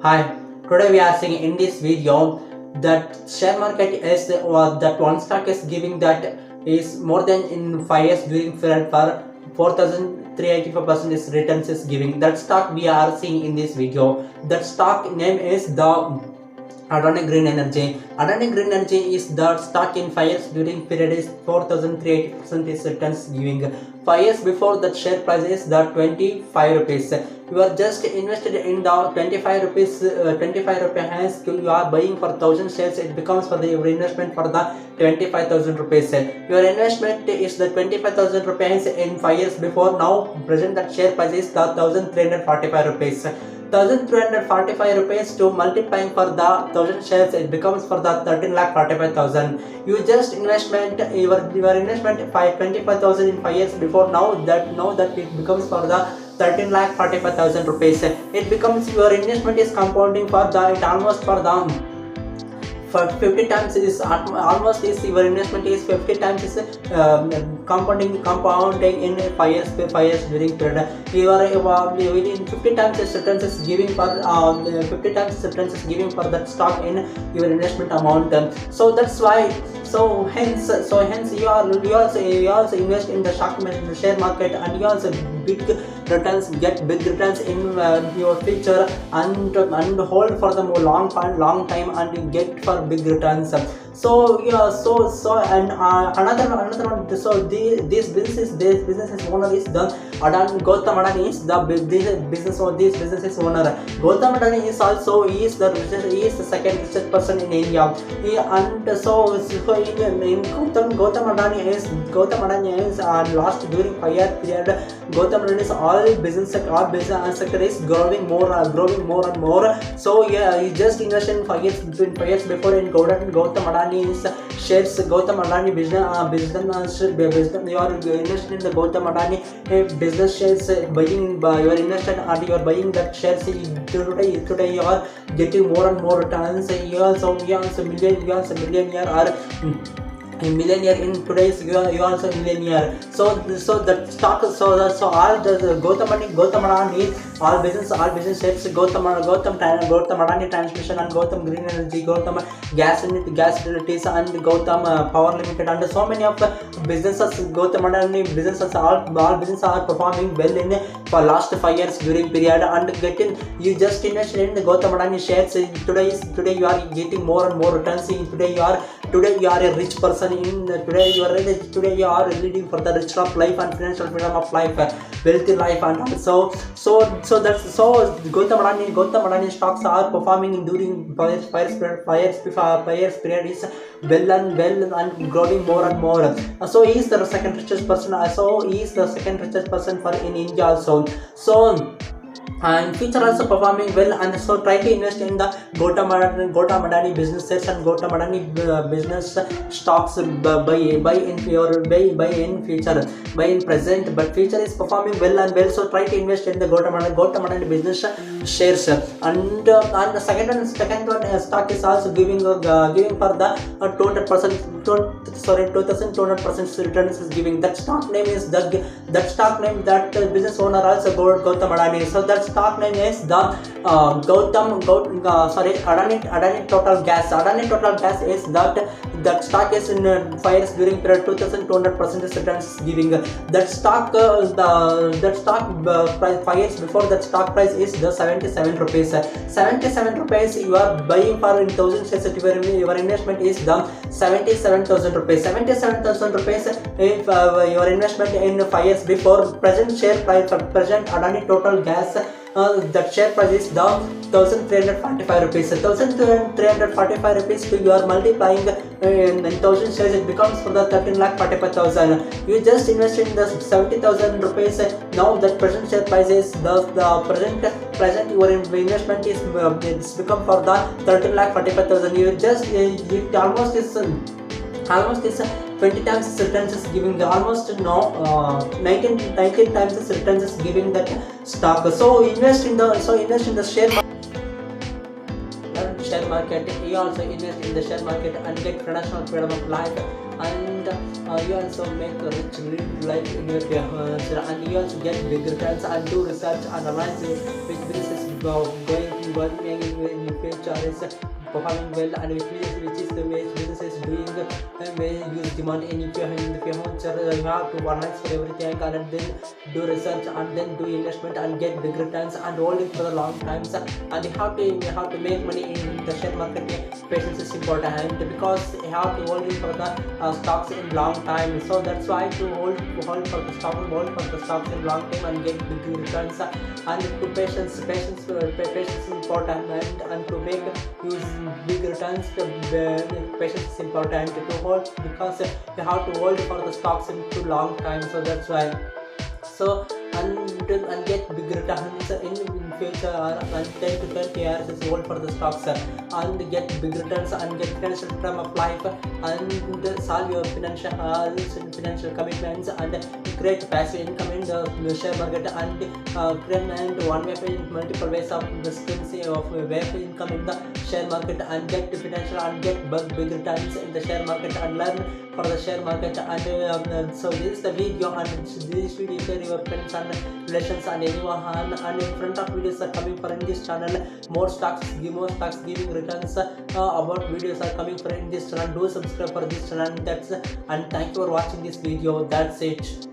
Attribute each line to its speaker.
Speaker 1: Hi, today we are seeing in this video that share market is that one stock is giving that is more than in 5 years during period for 4,384% is returns is giving. That stock we are seeing in this video. That stock name is the Adani Green Energy. Adani Green Energy is the stock in 5 years during period is 4,380% is returns giving. 5 years before that share price is the 25 rupees. You are just invested in the 25 rupees 25 rupees you are buying for 1000 shares. It becomes for the your investment for the 25,000 rupees. Your investment is the 25,000 rupees in 5 years before. Now present that share price is the 1345 rupees. 1345 rupees to multiplying for the 1000 shares, it becomes for the 13,45,000. You just investment your investment 25,000 in 5 years before. Now that it becomes for the 13,45,000 rupees. It becomes your investment is compounding for the it almost for the for 50 times is almost is your investment is 50 times is compounding in 5 years during period. You are within 50 times is returns is giving for 50 times returns is giving for that stock in your investment amount. So that's why hence you also invest in the stock market, in the share market, and you also get big returns in your future, and hold for the more long time and get for big returns. So yeah, so and another one. So this business owner is the Gautam Adani is the business or this business is owner. Gautam Adani is also he is the second richest person in India. And so in Gautam Adani is last during 5 year period. Gautam Adani is all business sector is growing more and more. So yeah, he just invested in 5 years between 5 years before in Gautam Adani's shares. Gautam Adani business you are invested in the Gautam Adani business shares, buying you are invested and you are buying that shares. Today you are getting more and more returns. You also millionaire or a millionaire in today's you are also millionaire. So that stock so all the Gautam Adani all business shares, Gautam Adani Transmission and Gautam Green Energy, Gautam Gas Utilities and Gautam Power Limited, and so many of the businesses Gautam Adani businesses all businesses are performing well in for last 5 years during period, and getting you just invested in the Gautam Adani shares. Today you are getting more and more returns. Today you are a rich person. Today you are leading for the rich of life and financial freedom of life, wealthy life, and so Gautam Adani stocks are performing during 5 years period is well and growing more and more. So he is the second richest person. So he is the second richest person for in India also. So and future also performing well, and so try to invest in the Gautam Adani businesses and Gautam Adani business stocks. Buy in future, buy in present, but future is performing well. So try to invest in the Gautam Adani business shares. And the second one stock is also giving for the 200% 2200% returns is giving. That stock name is that business owner also Gautam Adani. So that stock name is the Adani Total Gas. Adani Total Gas is that stock is in 5 years during period 2200% returns giving. That stock price 5 years before that stock price is the 77 rupees. 77 rupees you are buying for in 1000 shares. Your investment is the 77,000 rupees. 77,000 rupees if your investment in 5 years before. Present share price for present Adani Total Gas, that share price is the 1345 rupees. 1345 rupees to you are multiplying in 1000 shares, it becomes for the 13,45,000. You just invested in the 70,000 rupees. Now that present share price is the present your investment is it's become for the 13,45,000. You just it almost is 20 times returns is giving the almost 19 times returns is giving that stock. So invest in the share market. You also invest in the share market and get financial freedom of life, and you also make a rich life in your and you also get big returns and do research and analyze which business is going earning in future is performing well, and which is the way business is doing very huge demand in future. You have to analyze for everything and then do research and then do investment and get big returns and hold it for the long times. And you have to make money in the share market. Patience is important because you have to hold it for the stocks in long time. So that's why to hold for the stocks in long time and get big returns. And to patience is important, and to make use big returns, patience is important to hold because you have to hold for the stocks into long time. So that's why. So and get big returns in future, and 10 to 20 years is hold for the stocks and get big returns and get financial term of life and solve your financial commitments and create passive income in the share market and create one way multiple ways of the streams of way of income in the share market and get financial and get big returns in the share market and learn for the share market. And so this is the video, and this video share your friends and relations and anyone, and in front of videos are coming for in this channel. More stocks giving returns about videos are coming for in this channel. Do subscribe for this channel. And thank you for watching this video. That's it.